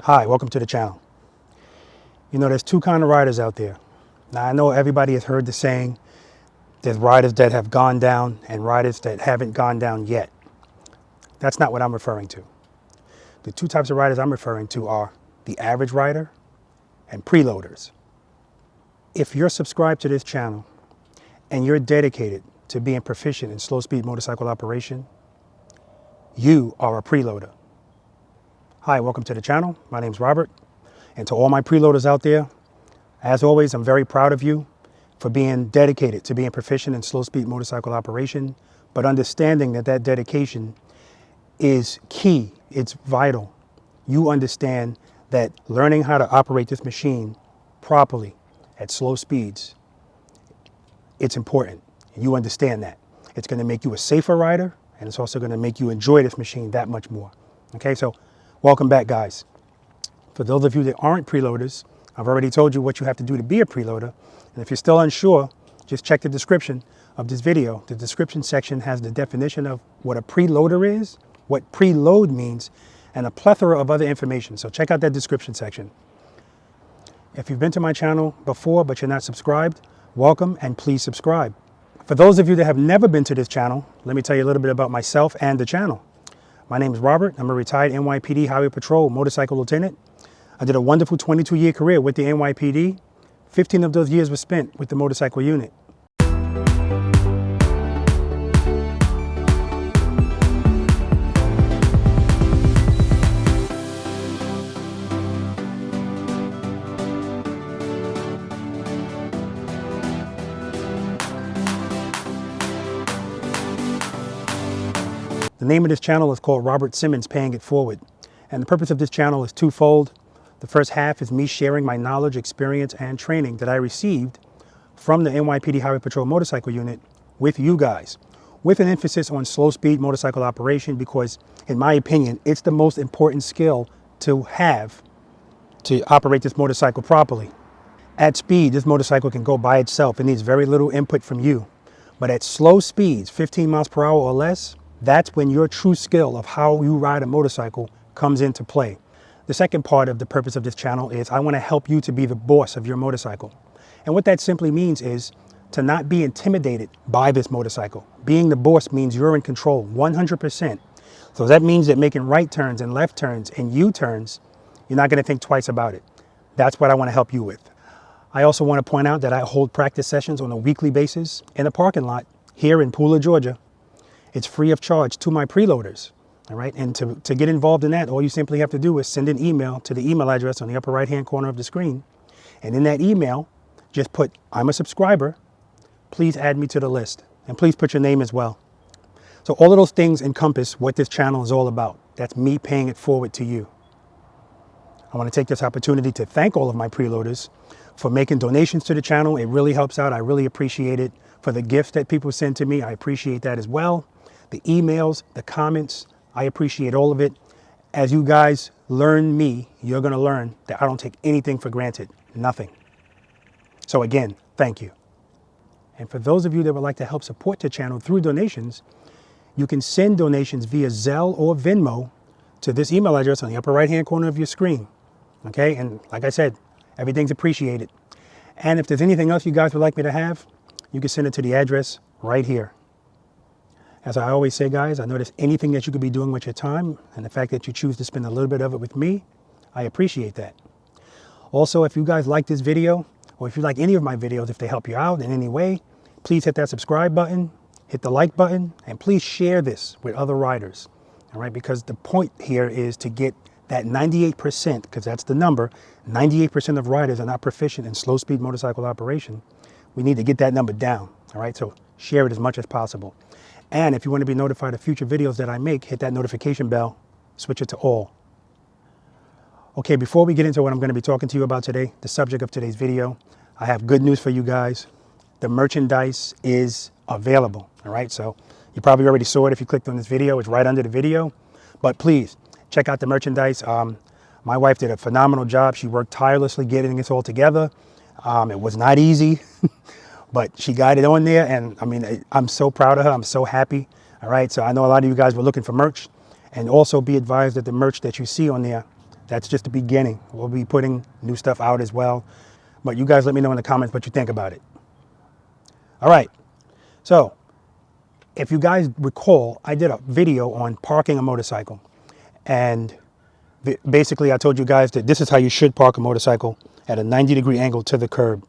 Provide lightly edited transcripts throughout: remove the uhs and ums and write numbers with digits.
Hi, welcome to the channel. You know, there's two kind of riders out there. Now, I know everybody has heard the saying, there's riders that have gone down and riders that haven't gone down yet. That's not what I'm referring to. The two types of riders I'm referring to are the average rider and preloaders. If you're subscribed to this channel and you're dedicated to being proficient in slow speed motorcycle operation, you are a preloader. Hi, welcome to the channel. My name's Robert. And to all my preloaders out there, as always, I'm very proud of you for being dedicated to being proficient in slow speed motorcycle operation, but understanding that that dedication is key. It's vital. You understand that learning how to operate this machine properly at slow speeds, it's important. You understand that. It's going to make you a safer rider, and it's also going to make you enjoy this machine that much more. Okay, so welcome back, guys. For those of you that aren't preloaders, I've already told you what you have to do to be a preloader. And if you're still unsure, just check the description of this video. The description section has the definition of what a preloader is, what preload means, and a plethora of other information. So check out that description section. If you've been to my channel before, but you're not subscribed, welcome and please subscribe. For those of you that have never been to this channel, let me tell you a little bit about myself and the channel. My name is Robert. I'm a retired NYPD Highway Patrol motorcycle lieutenant. I did a wonderful 22-year career with the NYPD. 15 of those years were spent with the motorcycle unit. The name of this channel is called Robert Simmons Paying It Forward. And the purpose of this channel is twofold. The first half is me sharing my knowledge, experience, and training that I received from the NYPD Highway Patrol motorcycle unit with you guys, with an emphasis on slow speed motorcycle operation, because in my opinion, it's the most important skill to have to operate this motorcycle properly. At speed, this motorcycle can go by itself. It needs very little input from you. But at slow speeds, 15 miles per hour or less, that's when your true skill of how you ride a motorcycle comes into play. The second part of the purpose of this channel is I want to help you to be the boss of your motorcycle. And what that simply means is to not be intimidated by this motorcycle. Being the boss means you're in control 100%. So that means that making right turns and left turns and U-turns, you're not going to think twice about it. That's what I want to help you with. I also want to point out that I hold practice sessions on a weekly basis in a parking lot here in Pooler, Georgia. It's free of charge to my preloaders. All right, and to get involved in that, all you simply have to do is send an email to the email address on the upper right-hand corner of the screen. And in that email, just put, I'm a subscriber. Please add me to the list. And please put your name as well. So all of those things encompass what this channel is all about. That's me paying it forward to you. I want to take this opportunity to thank all of my preloaders for making donations to the channel. It really helps out. I really appreciate it. For the gifts that people send to me, I appreciate that as well. The emails, the comments, I appreciate all of it. As you guys learn me, you're going to learn that I don't take anything for granted. Nothing. So again, thank you. And for those of you that would like to help support the channel through donations, you can send donations via Zelle or Venmo to this email address on the upper right-hand corner of your screen. Okay? And like I said, everything's appreciated. And if there's anything else you guys would like me to have, you can send it to the address right here. As I always say, guys, I know there's anything that you could be doing with your time, and the fact that you choose to spend a little bit of it with me, I appreciate that. Also, if you guys like this video, or if you like any of my videos, if they help you out in any way, please hit that subscribe button, hit the like button, and please share this with other riders. All right, because the point here is to get that 98%, because that's the number, 98% of riders are not proficient in slow speed motorcycle operation. We need to get that number down. All right, so share it as much as possible. And if you want to be notified of future videos that I make, hit that notification bell, switch it to all. Okay, before we get into what I'm going to be talking to you about today, the subject of today's video, I have good news for you guys. The merchandise is available, all right? So you probably already saw it if you clicked on this video. It's right under the video. But please, check out the merchandise. My wife did a phenomenal job. She worked tirelessly getting this all together. It was not easy. But she got it on there, and I mean, I'm so proud of her. I'm so happy. All right, so I know a lot of you guys were looking for merch, and also be advised that the merch that you see on there That's just the beginning. We'll be putting new stuff out as well. But you guys let me know in the comments what you think about it. All right. So if you guys recall, I did a video on parking a motorcycle. And basically I told you guys that this is how you should park a motorcycle, at a 90-degree angle to the curb.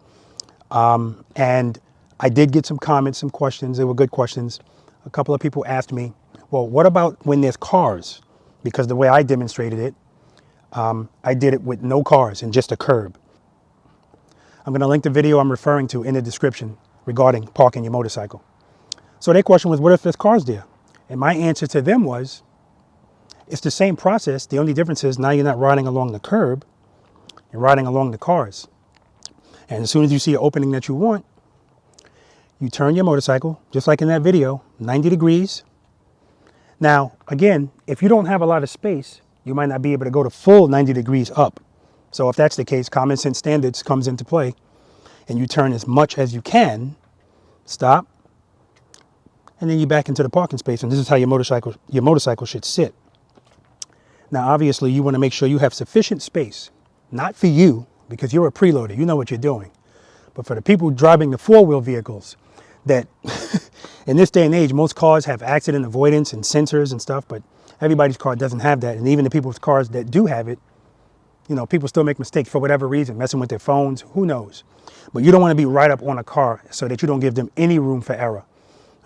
And I did get some comments, some questions. They were good questions. A couple of people asked me, well, what about when there's cars? Because the way I demonstrated it, I did it with no cars and just a curb. I'm going to link the video I'm referring to in the description regarding parking your motorcycle. So their question was, what if there's cars there? And my answer to them was, it's the same process. The only difference is now you're not riding along the curb, you're riding along the cars. And as soon as you see an opening that you want, you turn your motorcycle, just like in that video, 90 degrees. Now, again, if you don't have a lot of space, you might not be able to go to full 90 degrees up. So if that's the case, common sense standards comes into play, and you turn as much as you can, stop, and then you're back into the parking space. And this is how your motorcycle should sit. Now, obviously, you want to make sure you have sufficient space, not for you, because you're a preloader, you know what you're doing, but for the people driving the four-wheel vehicles that in this day and age, most cars have accident avoidance and sensors and stuff, but everybody's car doesn't have that. And even the people's cars that do have it, you know, people still make mistakes for whatever reason, messing with their phones, who knows. But you don't want to be right up on a car so that you don't give them any room for error.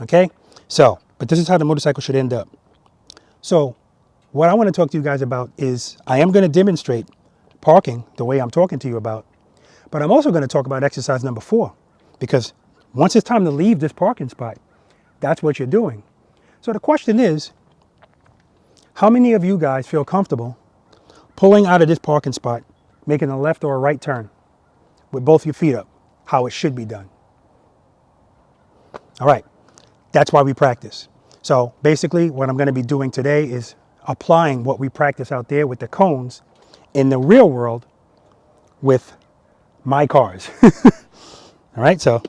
Okay? So, but this is how the motorcycle should end up. So what I want to talk to you guys about is I am going to demonstrate parking the way I'm talking to you about, but I'm also going to talk about exercise number 4, because once it's time to leave this parking spot, that's what you're doing. So the question is, how many of you guys feel comfortable pulling out of this parking spot, making a left or a right turn with both your feet up, how it should be done? All right, that's why we practice. So basically what I'm going to be doing today is applying what we practice out there with the cones in the real world with my cars. All right, so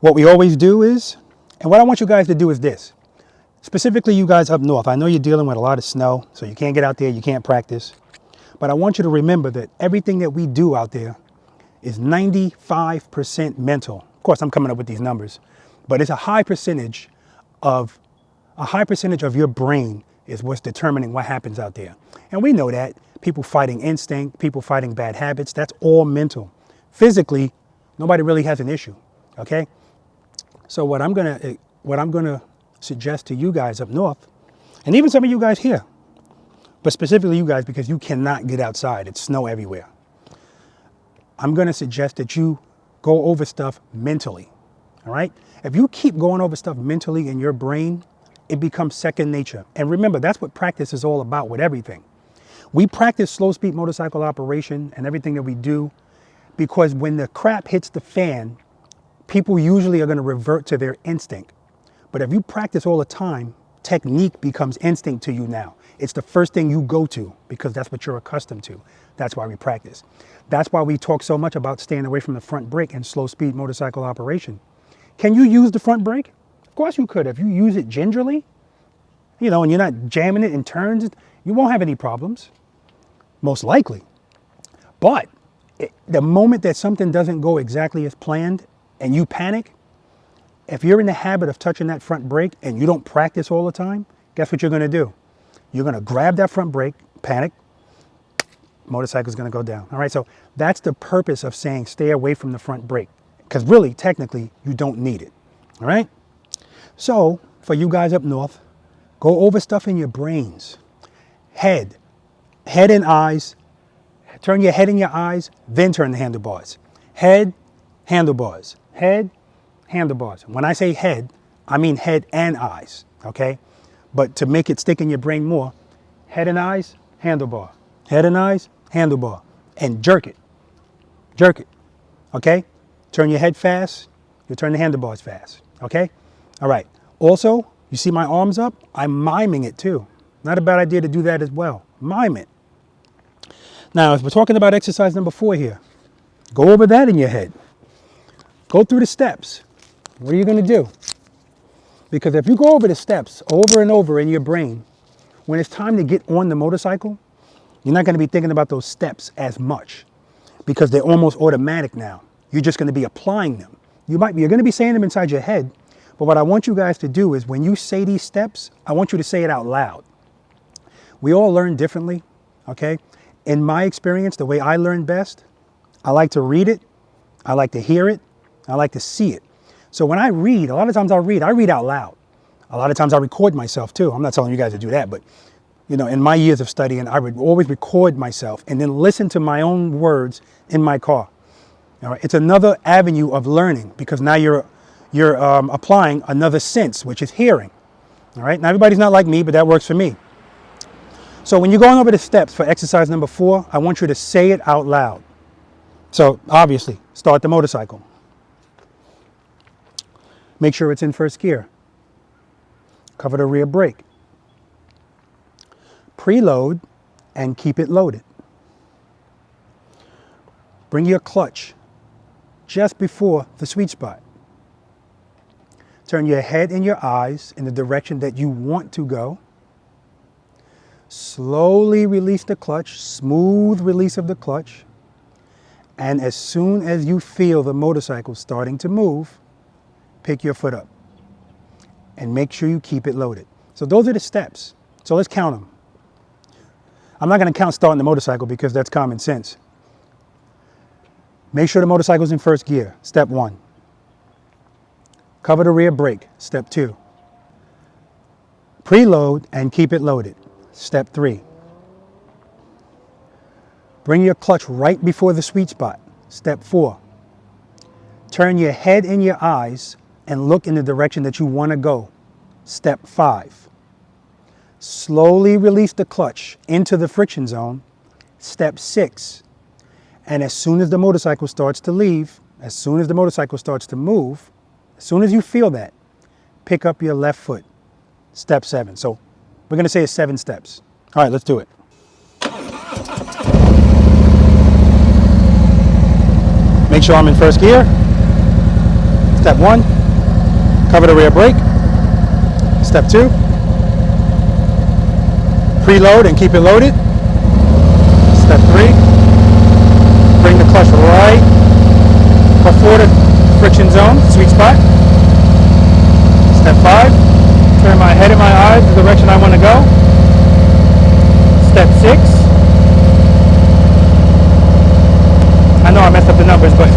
what we always do is, and what I want you guys to do is this, specifically you guys up north. I know you're dealing with a lot of snow, so you can't get out there, you can't practice, but I want you to remember that everything that we do out there is 95% mental. Of course, I'm coming up with these numbers, but it's a high percentage of your brain is what's determining what happens out there. And we know that. People fighting instinct, people fighting bad habits, that's all mental. Physically, nobody really has an issue, okay? So what I'm gonna suggest to you guys up north, and even some of you guys here, but specifically you guys because you cannot get outside, it's snow everywhere. I'm gonna suggest that you go over stuff mentally, all right? If you keep going over stuff mentally in your brain, it becomes second nature. And remember, that's what practice is all about with everything. We practice slow speed motorcycle operation and everything that we do because when the crap hits the fan, people usually are going to revert to their instinct. But if you practice all the time, technique becomes instinct to you now. It's the first thing you go to because that's what you're accustomed to. That's why we practice. That's why we talk so much about staying away from the front brake and slow speed motorcycle operation. Can you use the front brake? Of course you could. If you use it gingerly, you know, and you're not jamming it in turns, you won't have any problems, most likely. But the moment that something doesn't go exactly as planned and you panic, if you're in the habit of touching that front brake and you don't practice all the time, guess what you're going to do? You're going to grab that front brake, panic, motorcycle's going to go down. All right, so that's the purpose of saying stay away from the front brake, because really, technically, you don't need it. All right? So for you guys up north, go over stuff in your brains. Head and eyes. Turn your head and your eyes, then turn the handlebars. Head, handlebars. Head, handlebars. When I say head, I mean head and eyes, okay? But to make it stick in your brain more, head and eyes, handlebar. Head and eyes, handlebar. And jerk it. Jerk it, okay? Turn your head fast, you turn the handlebars fast, okay? All right. Also, you see my arms up? I'm miming it too. Not a bad idea to do that as well. Mime it. Now, if we're talking about exercise number 4 here, go over that in your head. Go through the steps. What are you going to do? Because if you go over the steps over and over in your brain, when it's time to get on the motorcycle, You're not going to be thinking about those steps as much because they're almost automatic now. You're just going to be applying them. You're going to be saying them inside your head, but what I want you guys to do is when you say these steps, I want you to say it out loud. We all learn differently, okay? In my experience, the way I learn best, I like to read it, I like to hear it, I like to see it. So when I read, a lot of times I read out loud. A lot of times I record myself too. I'm not telling you guys to do that, but you know, in my years of studying, I would always record myself and then listen to my own words in my car. All right, it's another avenue of learning because now you're applying another sense, which is hearing. All right, now everybody's not like me, but that works for me. So when you're going over the steps for exercise number 4, I want you to say it out loud. So obviously, start the motorcycle. Make sure it's in first gear. Cover the rear brake. Preload and keep it loaded. Bring your clutch just before the sweet spot. Turn your head and your eyes in the direction that you want to go. Slowly release the clutch, smooth release of the clutch. And as soon as you feel the motorcycle starting to move, pick your foot up and make sure you keep it loaded. So those are the steps. So let's count them. I'm not going to count starting the motorcycle because that's common sense. Make sure the motorcycle's in first gear, step 1. Cover the rear brake, step 2. Preload and keep it loaded, step 3. Bring your clutch right before the sweet spot, step 4. Turn your head and your eyes and look in the direction that you want to go, step 5. Slowly release the clutch into the friction zone, step 6. And as soon as the motorcycle starts to leave, as soon as the motorcycle starts to move, as soon as you feel that, pick up your left foot, step 7. So we're going to say it's 7 steps. All right, let's do it. Make sure I'm in first gear. Step 1, cover the rear brake. Step 2, preload and keep it loaded. Step 3, bring the clutch right before the friction zone, sweet spot. Step 5, turn my head and my eyes the direction I want to go. Step 6, I know I messed up the numbers, but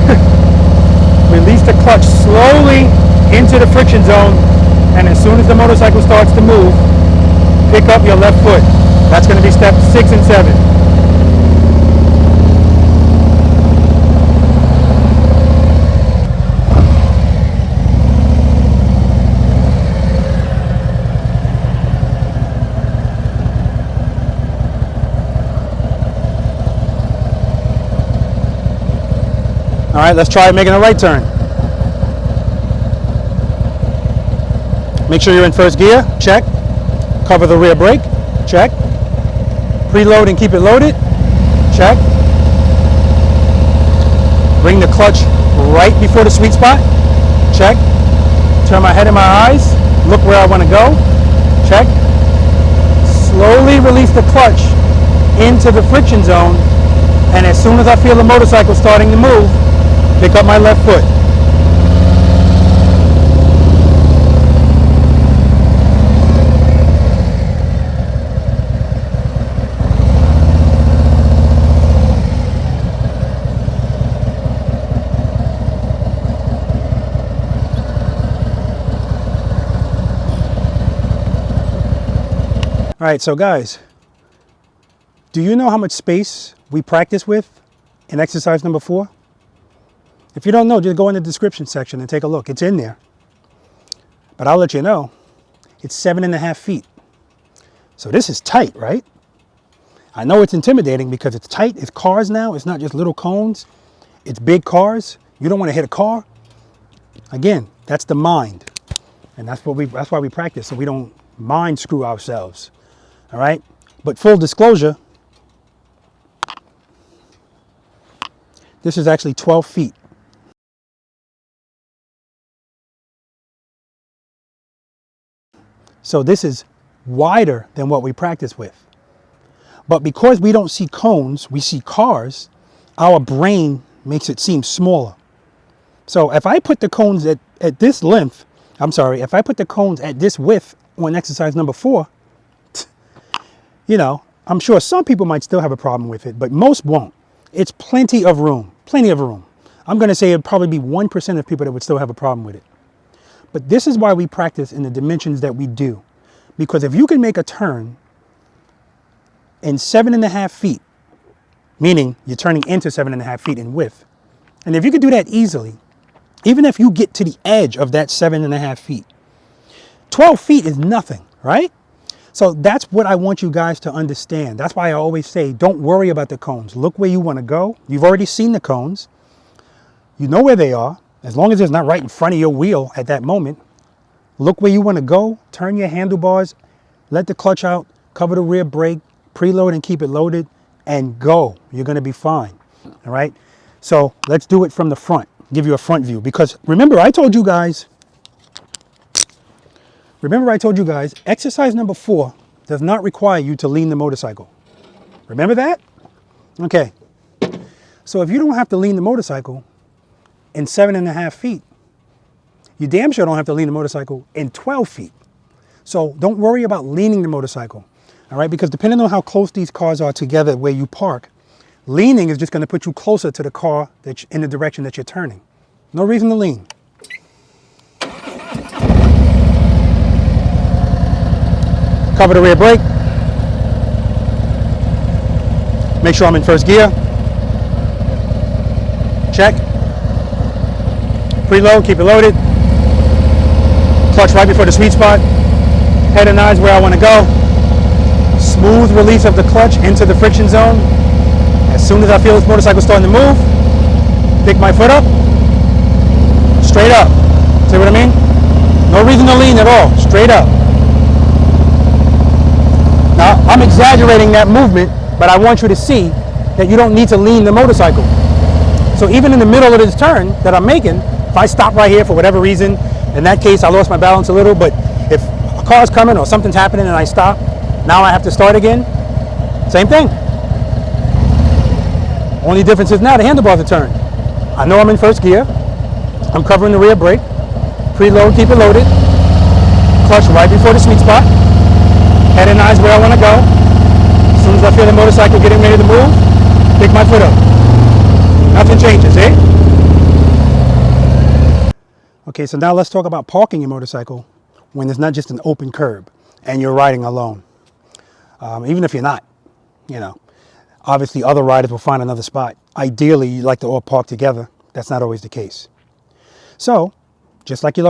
release the clutch slowly into the friction zone, and as soon as the motorcycle starts to move, pick up your left foot. That's going to be step 6 and 7. All right, let's try making a right turn. Make sure you're in first gear, check. Cover the rear brake, check. Preload and keep it loaded, check. Bring the clutch right before the sweet spot, check. Turn my head and my eyes, look where I want to go, check. Slowly release the clutch into the friction zone, and as soon as I feel the motorcycle starting to move, pick up my left foot. All right, so guys, do you know how much space we practice with in exercise number 4? If you don't know, just go in the description section and take a look. It's in there. But I'll let you know, it's 7.5 feet. So this is tight, right? I know it's intimidating because it's tight. It's cars now. It's not just little cones. It's big cars. You don't want to hit a car. Again, that's the mind. And that's why we practice, so we don't mind screw ourselves. All right? But full disclosure, this is actually 12 feet. So this is wider than what we practice with. But because we don't see cones, we see cars, our brain makes it seem smaller. So if I put the cones at this length, if I put the cones at this width on exercise number 4, you know, I'm sure some people might still have a problem with it, but most won't. It's plenty of room, plenty of room. I'm going to say it'd probably be 1% of people that would still have a problem with it. But this is why we practice in the dimensions that we do. Because if you can make a turn in 7.5 feet, meaning you're turning into 7.5 feet in width, and if you could do that easily, even if you get to the edge of that 7.5 feet, 12 feet is nothing, right? So that's what I want you guys to understand. That's why I always say, don't worry about the cones. Look where you want to go. You've already seen the cones. You know where they are. As long as it's not right in front of your wheel at that moment. Look where you want to go. Turn your handlebars. Let the clutch out. Cover the rear brake. Preload and keep it loaded. And go. You're going to be fine. All right? So let's do it from the front. Give you a front view. Because remember, I told you guys, exercise number 4 does not require you to lean the motorcycle. Remember that? Okay. So if you don't have to lean the motorcycle in 7.5 feet, you damn sure don't have to lean the motorcycle in 12 feet. So don't worry about leaning the motorcycle. All right? Because depending on how close these cars are together where you park, leaning is just going to put you closer to the car in the direction that you're turning. No reason to lean. Cover the rear brake. Make sure I'm in first gear. Check. Preload, keep it loaded. Clutch right before the sweet spot. Head and eyes where I want to go. Smooth release of the clutch into the friction zone. As soon as I feel this motorcycle starting to move, pick my foot up. Straight up. See what I mean? No reason to lean at all. Straight up. Now, I'm exaggerating that movement, but I want you to see that you don't need to lean the motorcycle. So even in the middle of this turn that I'm making, if I stop right here for whatever reason, in that case I lost my balance a little, but if a car's coming or something's happening and I stop, now I have to start again, same thing. Only difference is now the handlebars are turned. I know I'm in first gear. I'm covering the rear brake. Preload, keep it loaded. Clutch right before the sweet spot. Head and eyes where I want to go. As soon as I feel the motorcycle getting ready to move, pick my foot up. Nothing changes, eh? Okay, so now let's talk about parking your motorcycle when it's not just an open curb and you're riding alone. Even if you're not, you know, obviously other riders will find another spot. Ideally, you like to all park together. That's not always the case. So, just like I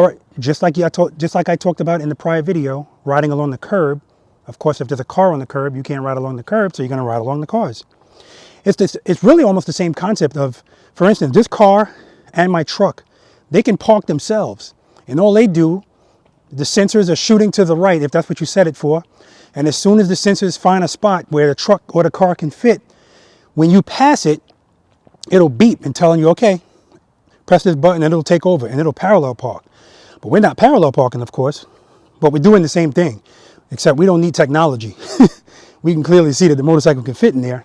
talked about in the prior video, riding along the curb. Of course, if there's a car on the curb, you can't ride along the curb, so you're going to ride along the cars. It's really almost the same concept of, for instance, this car and my truck, they can park themselves. And all they do, the sensors are shooting to the right, if that's what you set it for. And as soon as the sensors find a spot where the truck or the car can fit, when you pass it, it'll beep and telling you, okay, press this button and it'll take over and it'll parallel park. But we're not parallel parking, of course, but we're doing the same thing, except we don't need technology. We can clearly see that the motorcycle can fit in there.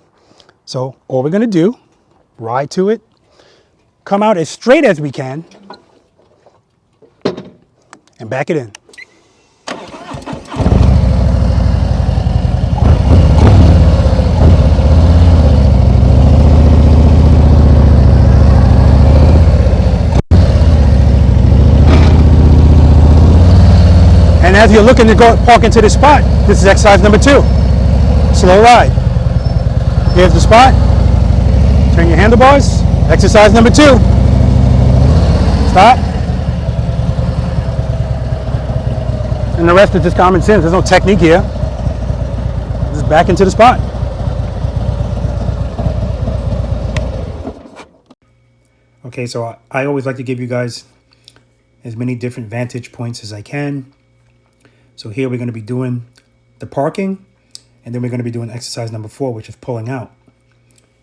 So all we're going to do, ride to it, come out as straight as we can, and back it in. And as you're looking to go park into this spot, this is exercise number 2. Slow ride. Here's the spot. Turn your handlebars. Exercise number 2. Stop. And the rest is just common sense. There's no technique here. Just back into the spot. Okay, so I always like to give you guys as many different vantage points as I can. So here we're going to be doing the parking, and then we're going to be doing exercise number 4, which is pulling out.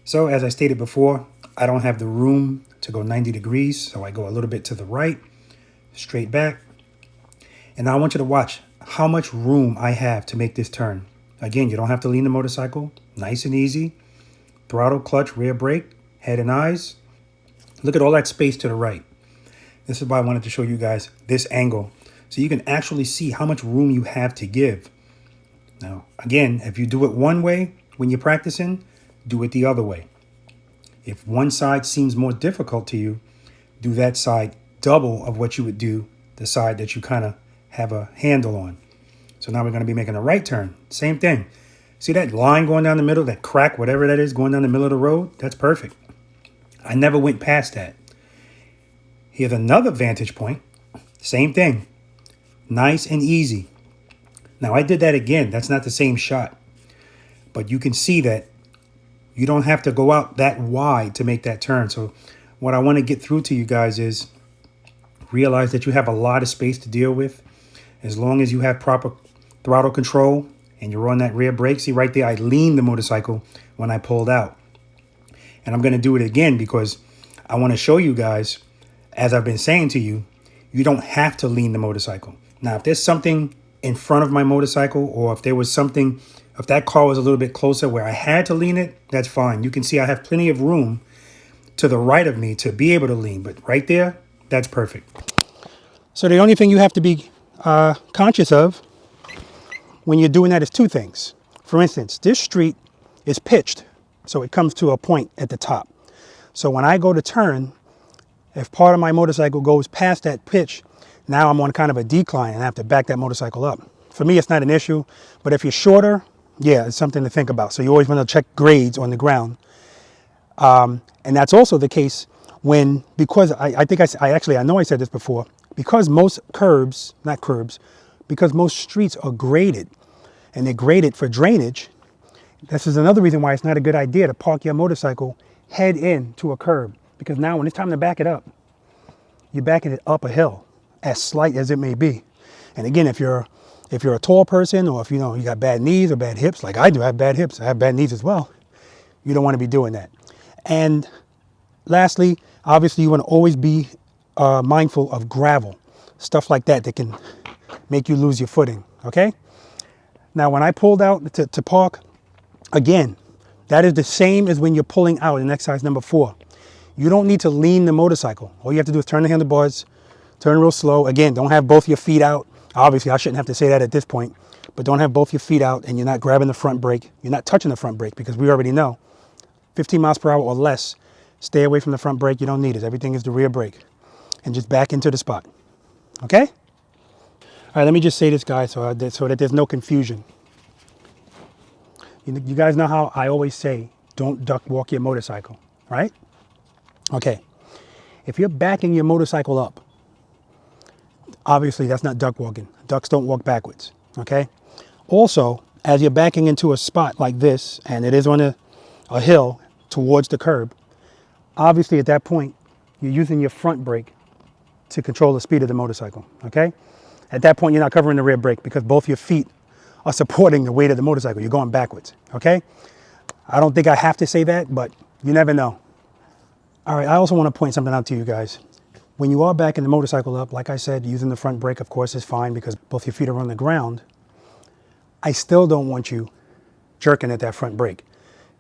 So as I stated before, I don't have the room to go 90 degrees, so I go a little bit to the right, straight back. And now I want you to watch how much room I have to make this turn. Again, you don't have to lean the motorcycle. Nice and easy. Throttle, clutch, rear brake, head and eyes. Look at all that space to the right. This is why I wanted to show you guys this angle, so you can actually see how much room you have to give. Now, again, if you do it one way when you're practicing, do it the other way. If one side seems more difficult to you, do that side double of what you would do the side that you kind of have a handle on. So now we're going to be making a right turn. Same thing. See that line going down the middle, that crack, whatever that is, going down the middle of the road? That's perfect. I never went past that. Here's another vantage point. Same thing. Nice and easy. Now I did that again. That's not the same shot. But you can see that you don't have to go out that wide to make that turn. So what I want to get through to you guys is realize that you have a lot of space to deal with. As long as you have proper throttle control and you're on that rear brake. See right there, I leaned the motorcycle when I pulled out. And I'm going to do it again because I want to show you guys, as I've been saying to you, you don't have to lean the motorcycle. Now, if there's something in front of my motorcycle, or if there was something, if that car was a little bit closer where I had to lean it, that's fine. You can see I have plenty of room to the right of me to be able to lean, but right there, that's perfect. So the only thing you have to be conscious of when you're doing that is two things. For instance, this street is pitched, so it comes to a point at the top. So when I go to turn, if part of my motorcycle goes past that pitch, now I'm on kind of a decline and I have to back that motorcycle up. For me, it's not an issue, but if you're shorter, yeah, it's something to think about. So you always want to check grades on the ground. And that's also the case when, because I know I said this before, because most because most streets are graded and they're graded for drainage, this is another reason why it's not a good idea to park your motorcycle head in to a curb. Because now when it's time to back it up, you're backing it up a hill, as slight as it may be. And again, if you're a tall person, or if you got bad knees or bad hips, like I do, I have bad hips, I have bad knees as well, you don't want to be doing that. And lastly, obviously you want to always be mindful of gravel, stuff like that that can make you lose your footing, okay? Now, when I pulled out to park, again, that is the same as when you're pulling out in exercise number 4. You don't need to lean the motorcycle. All you have to do is turn the handlebars, turn real slow. Again, don't have both your feet out. Obviously, I shouldn't have to say that at this point, but don't have both your feet out and you're not grabbing the front brake. You're not touching the front brake, because we already know 15 miles per hour or less, stay away from the front brake. You don't need it. Everything is the rear brake. And just back into the spot. Okay? All right, let me just say this, guys, so that there's no confusion. You guys know how I always say, don't duck walk your motorcycle, right? Okay. If you're backing your motorcycle up, obviously that's not duck walking. Ducks don't walk backwards, okay? Also, as you're backing into a spot like this, and it is on a hill towards the curb, obviously at that point, you're using your front brake to control the speed of the motorcycle, okay? At that point, you're not covering the rear brake because both your feet are supporting the weight of the motorcycle. You're going backwards, okay? I don't think I have to say that, but you never know. All right, I also want to point something out to you guys. When you are backing the motorcycle up, like I said, using the front brake, of course, is fine because both your feet are on the ground. I still don't want you jerking at that front brake.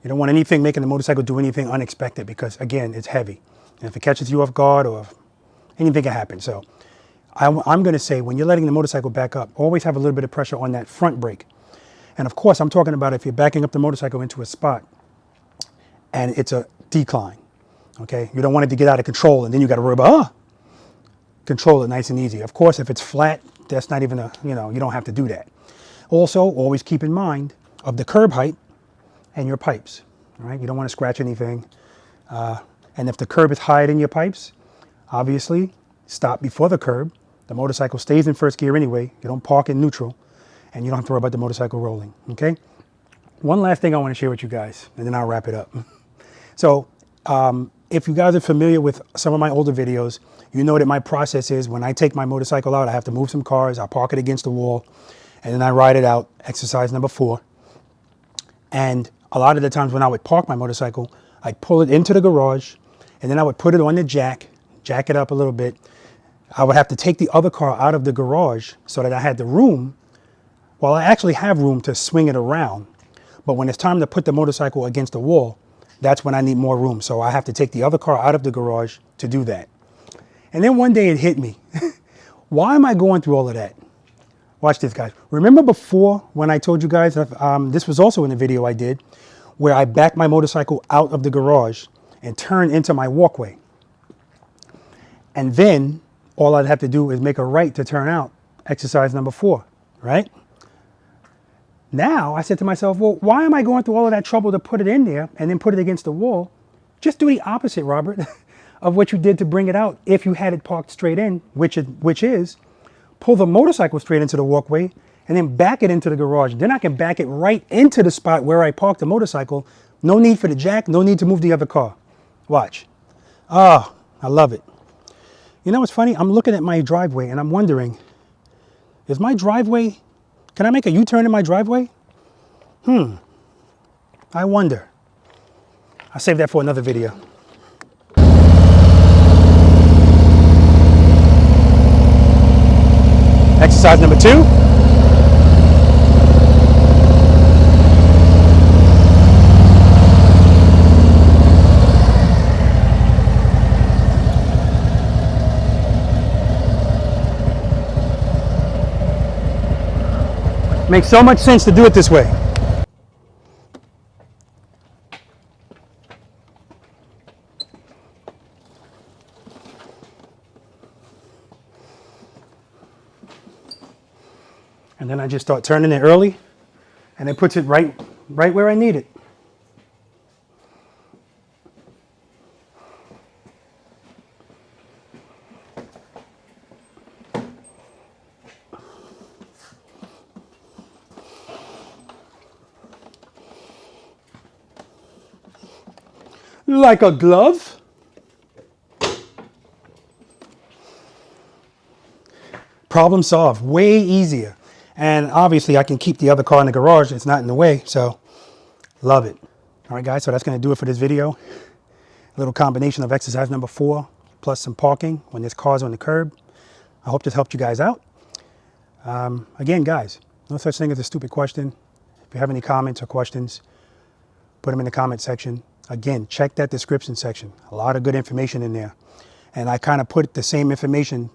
You don't want anything making the motorcycle do anything unexpected because, again, it's heavy. And if it catches you off guard, or anything can happen. So I'm going to say, when you're letting the motorcycle back up, always have a little bit of pressure on that front brake. And of course, I'm talking about if you're backing up the motorcycle into a spot and it's a decline, okay? You don't want it to get out of control and then you got to worry about, control it nice and easy. Of course, if it's flat, that's not even you don't have to do that. Also, always keep in mind of the curb height and your pipes, all right? You don't want to scratch anything. And if the curb is higher than your pipes, obviously stop before the curb. The motorcycle stays in first gear anyway. You don't park in neutral and you don't have to worry about the motorcycle rolling, okay? One last thing I want to share with you guys, and then I'll wrap it up. So if you guys are familiar with some of my older videos, you know that my process is when I take my motorcycle out, I have to move some cars, I park it against the wall, and then I ride it out, exercise number 4. And a lot of the times when I would park my motorcycle, I'd pull it into the garage, and then I would put it on the jack it up a little bit. I would have to take the other car out of the garage so that I had the room Well, I actually have room to swing it around, but when it's time to put the motorcycle against the wall, that's when I need more room. So I have to take the other car out of the garage to do that. And then one day it hit me. Why am I going through all of that? Watch this, guys. Remember before when I told you guys, this was also in a video I did, where I backed my motorcycle out of the garage and turned into my walkway. And then all I'd have to do is make a right to turn out, exercise number 4, right? Now I said to myself, well, why am I going through all of that trouble to put it in there and then put it against the wall? Just do the opposite, Robert, of what you did to bring it out if you had it parked straight in, which is pull the motorcycle straight into the walkway and then back it into the garage. Then I can back it right into the spot where I parked the motorcycle. No need for the jack, no need to move the other car. Watch. Oh, I love it. You know what's funny? I'm looking at my driveway and I'm wondering, is my driveway, can I make a U-turn in my driveway? I wonder. I'll save that for another video. Exercise number 2. Makes so much sense to do it this way. And then I just start turning it early, and it puts it right where I need it. Like a glove. Problem solved. Way easier. And obviously I can keep the other car in the garage. It's not in the way, so love it. All right, guys, so that's going to do it for this video. A little combination of exercise number 4 plus some parking when there's cars on the curb. I hope this helped you guys out. Again, guys, no such thing as a stupid question. If you have any comments or questions, put them in the comment section. Again, check that description section. A lot of good information in there. And I kind of put the same information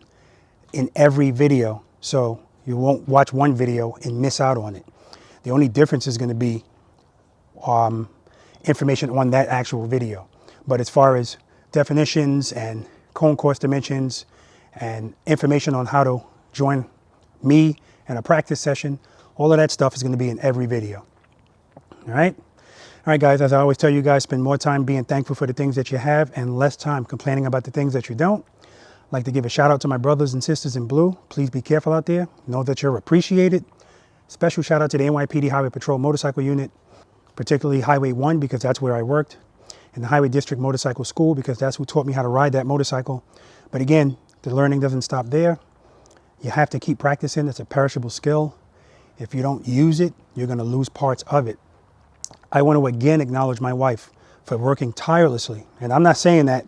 in every video, so you won't watch one video and miss out on it. The only difference is going to be information on that actual video. But as far as definitions and cone course dimensions and information on how to join me in a practice session, all of that stuff is going to be in every video. All right? All right, guys, as I always tell you guys, spend more time being thankful for the things that you have and less time complaining about the things that you don't. I'd like to give a shout out to my brothers and sisters in blue. Please be careful out there. Know that you're appreciated. Special shout out to the NYPD Highway Patrol Motorcycle Unit, particularly Highway 1 because that's where I worked, and the Highway District Motorcycle School because that's who taught me how to ride that motorcycle. But again, the learning doesn't stop there. You have to keep practicing. It's a perishable skill. If you don't use it, you're going to lose parts of it. I want to again acknowledge my wife for working tirelessly. And I'm not saying that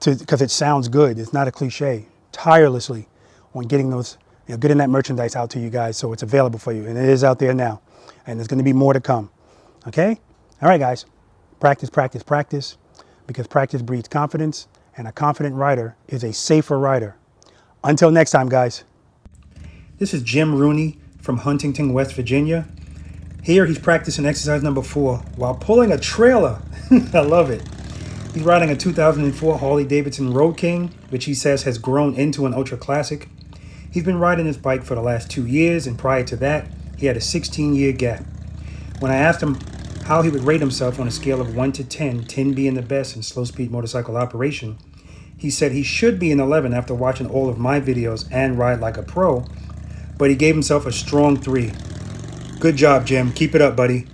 because it sounds good. It's not a cliche. Tirelessly on getting those, getting that merchandise out to you guys so it's available for you. And it is out there now. And there's going to be more to come. Okay? All right, guys. Practice, practice, practice. Because practice breeds confidence. And a confident rider is a safer rider. Until next time, guys. This is Jim Rooney from Huntington, West Virginia. Here he's practicing exercise number 4 while pulling a trailer. I love it. He's riding a 2004 Harley-Davidson Road King, which he says has grown into an ultra classic. He's been riding this bike for the last 2 years, and prior to that, he had a 16-year gap. When I asked him how he would rate himself on a scale of 1 to 10, 10 being the best in slow-speed motorcycle operation, he said he should be an 11 after watching all of my videos and ride like a pro, but he gave himself a strong 3. Good job, Jim. Keep it up, buddy.